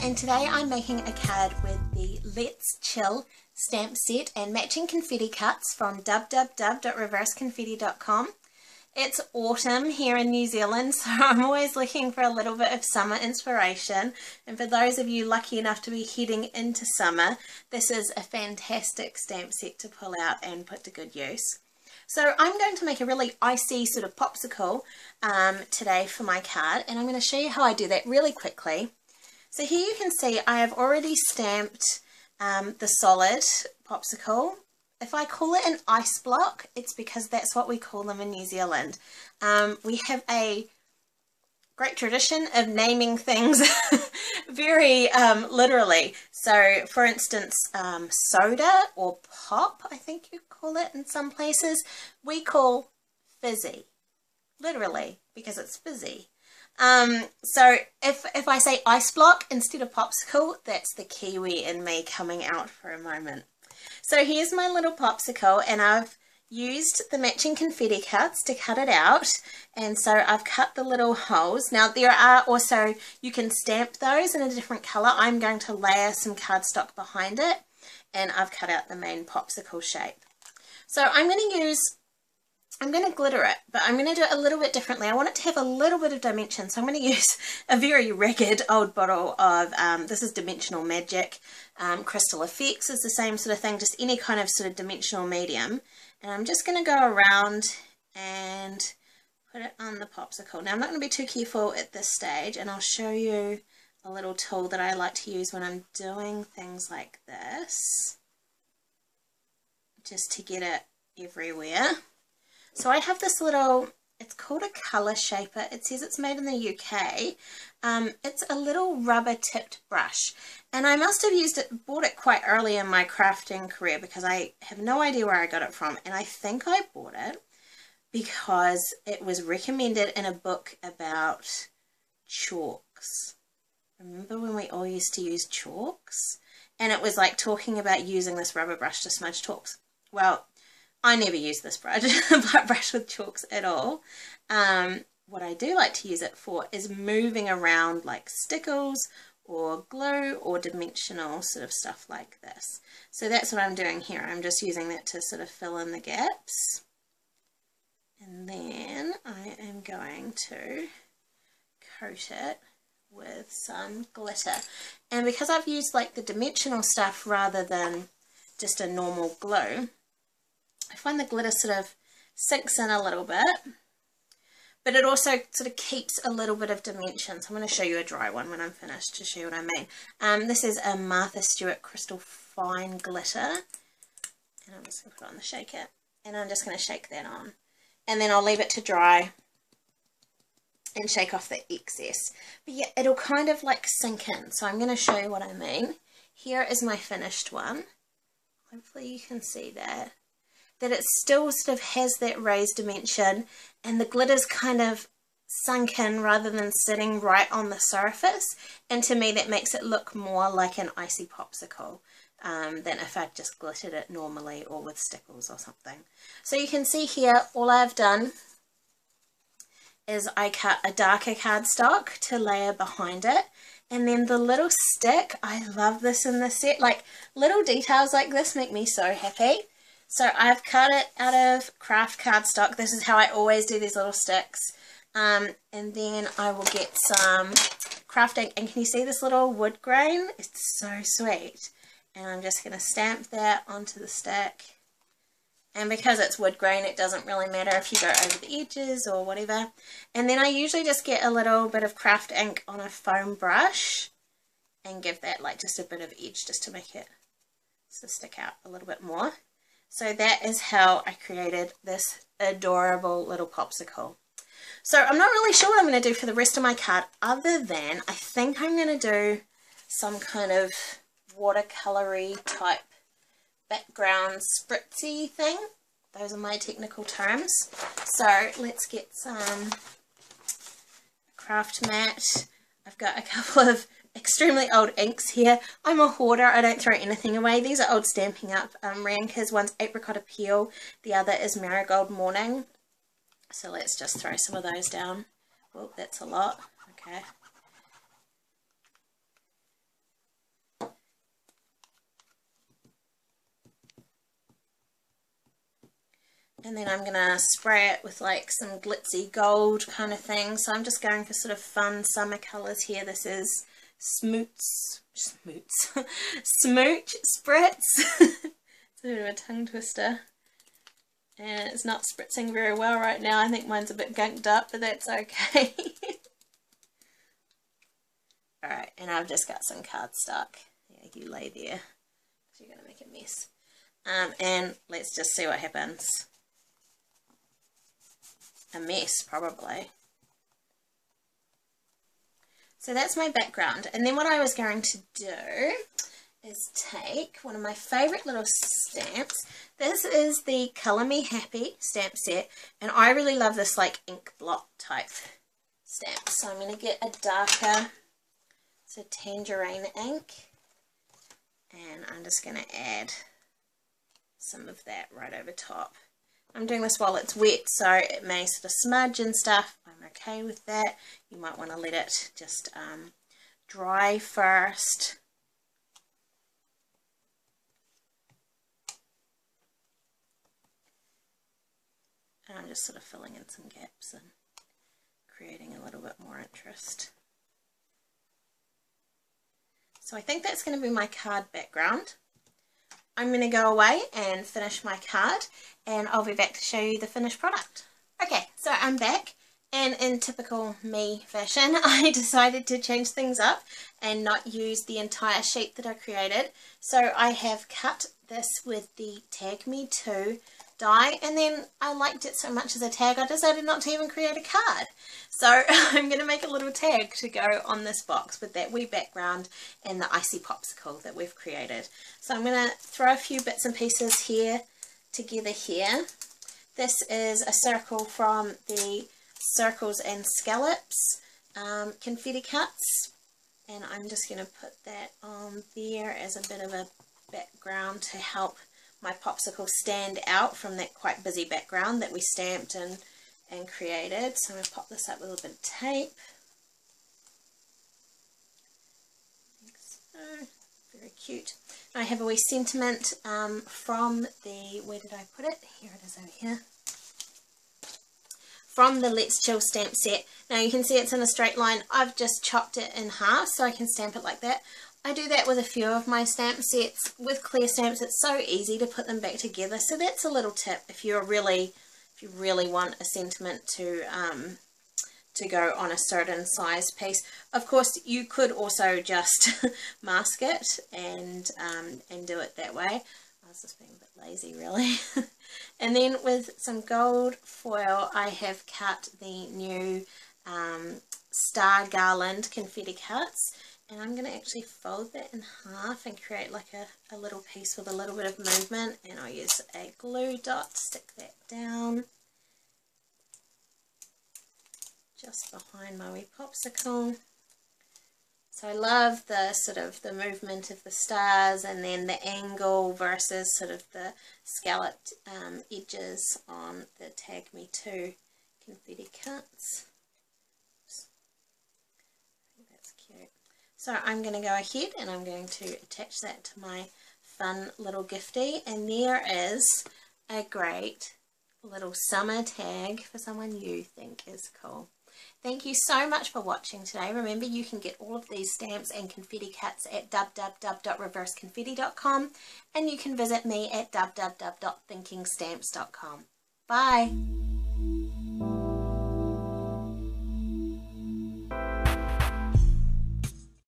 and today I'm making a card with the Let's Chill stamp set and matching confetti cuts from www.reverseconfetti.com. It's autumn here in New Zealand, so I'm always looking for a little bit of summer inspiration, and for those of you lucky enough to be heading into summer, this is a fantastic stamp set to pull out and put to good use. So I'm going to make a really icy sort of popsicle today for my card, and I'm going to show you how I do that really quickly. So here you can see I have already stamped the solid popsicle. If I call it an ice block, it's because that's what we call them in New Zealand. We have a great tradition of naming things very literally. So for instance, soda or pop, I think you call it in some places, we call fizzy, literally, because it's fizzy. So if I say ice block instead of popsicle, that's the Kiwi in me coming out for a moment. So here's my little popsicle, and I've used the matching confetti cuts to cut it out, and so I've cut the little holes. Now there are also, you can stamp those in a different colour. I'm going to layer some cardstock behind it, and I've cut out the main popsicle shape. So I'm going to glitter it, but I'm going to do it a little bit differently. I want it to have a little bit of dimension, so I'm going to use a very ragged old bottle of, this is Dimensional Magic. Crystal Effects is the same sort of thing, just any kind of sort of dimensional medium. And I'm just going to go around and put it on the popsicle. Now I'm not going to be too careful at this stage, and I'll show you a little tool that I like to use when I'm doing things like this, just to get it everywhere. So I have this little, it's called a colour shaper. It says it's made in the UK. It's a little rubber tipped brush, and I must have bought it quite early in my crafting career, because I have no idea where I got it from, and I think I bought it because it was recommended in a book about chalks. Remember when we all used to use chalks? And it was like talking about using this rubber brush to smudge chalks. Well, I never use this brush with chalks at all. What I do like to use it for is moving around like stickles or glue or dimensional sort of stuff like this. So that's what I'm doing here. I'm just using that to sort of fill in the gaps. And then I am going to coat it with some glitter. And because I've used like the dimensional stuff rather than just a normal glue, I find the glitter sort of sinks in a little bit, but it also sort of keeps a little bit of dimension. So I'm going to show you a dry one when I'm finished to show you what I mean. This is a Martha Stewart Crystal Fine Glitter, and I'm just going to put it on the shaker, and I'm just going to shake that on, and then I'll leave it to dry and shake off the excess. But yeah, it'll kind of like sink in. So I'm going to show you what I mean. Here is my finished one. Hopefully you can see that it still sort of has that raised dimension, and the glitter's kind of sunk in rather than sitting right on the surface, and to me that makes it look more like an icy popsicle than if I'd just glittered it normally or with stickles or something. So you can see here all I've done is I cut a darker cardstock to layer behind it, and then the little stick, I love this in the set, like little details like this make me so happy. So I've cut it out of craft cardstock. This is how I always do these little sticks. And then I will get some craft ink. And can you see this little wood grain? It's so sweet. And I'm just going to stamp that onto the stick. And because it's wood grain, it doesn't really matter if you go over the edges or whatever. And then I usually just get a little bit of craft ink on a foam brush and give that like just a bit of edge just to make it sort of stick out a little bit more. So that is how I created this adorable little popsicle. So I'm not really sure what I'm going to do for the rest of my card, other than I think I'm going to do some kind of watercolory type background spritzy thing. Those are my technical terms. So let's get some craft mat. I've got a couple of extremely old inks here. I'm a hoarder. I don't throw anything away. These are old Stampin' Up rankers. One's Apricot Appeal. The other is Marigold Morning. So let's just throw some of those down. Oh, that's a lot. Okay. And then I'm going to spray it with like some glitzy gold kind of thing. So I'm just going for sort of fun summer colours here. This is Smooch Spritz. It's a bit of a tongue twister. And it's not spritzing very well right now. I think mine's a bit gunked up, but that's okay. Alright, and I've just got some cardstock. Yeah, you lay there. So you're going to make a mess. And let's just see what happens. A mess, probably. So that's my background. And then what I was going to do is take one of my favourite little stamps. This is the Colour Me Happy stamp set. And I really love this like ink blot type stamp. So I'm going to get a darker, so tangerine ink. And I'm just going to add some of that right over top. I'm doing this while it's wet, so it may sort of smudge and stuff. I'm okay with that. You might want to let it just dry first. And I'm just sort of filling in some gaps and creating a little bit more interest. So I think that's going to be my card background. I'm going to go away and finish my card, and I'll be back to show you the finished product. Okay, so I'm back, and in typical me fashion, I decided to change things up and not use the entire sheet that I created. So I have cut this with the Tag Me To die, and then I liked it so much as a tag I decided not to even create a card. So I'm going to make a little tag to go on this box with that wee background and the icy popsicle that we've created. So I'm going to throw a few bits and pieces here together here. This is a circle from the Circles and Scallops confetti cuts, and I'm just going to put that on there as a bit of a background to help my popsicle stand out from that quite busy background that we stamped and created. So I'm going to pop this up with a little bit of tape. Like so. Very cute. I have a wee sentiment from the, where did I put it? Here it is over here. From the Let's Chill stamp set. Now you can see it's in a straight line. I've just chopped it in half so I can stamp it like that. I do that with a few of my stamp sets. With clear stamps, it's so easy to put them back together. So that's a little tip if you really want a sentiment to go on a certain size piece. Of course, you could also just mask it and do it that way. I was just being a bit lazy, really. And then with some gold foil, I have cut the new Star Garland confetti cuts. And I'm going to actually fold that in half and create like a little piece with a little bit of movement. And I'll use a glue dot to stick that down just behind my wee popsicle. So I love the sort of the movement of the stars and then the angle versus sort of the scalloped edges on the Tag Me To confetti cuts. Oops. I think that's cute. So I'm going to go ahead and I'm going to attach that to my fun little gifty, and there is a great little summer tag for someone you think is cool. Thank you so much for watching today. Remember, you can get all of these stamps and confetti cuts at www.reverseconfetti.com, and you can visit me at www.thinkingstamps.com. Bye!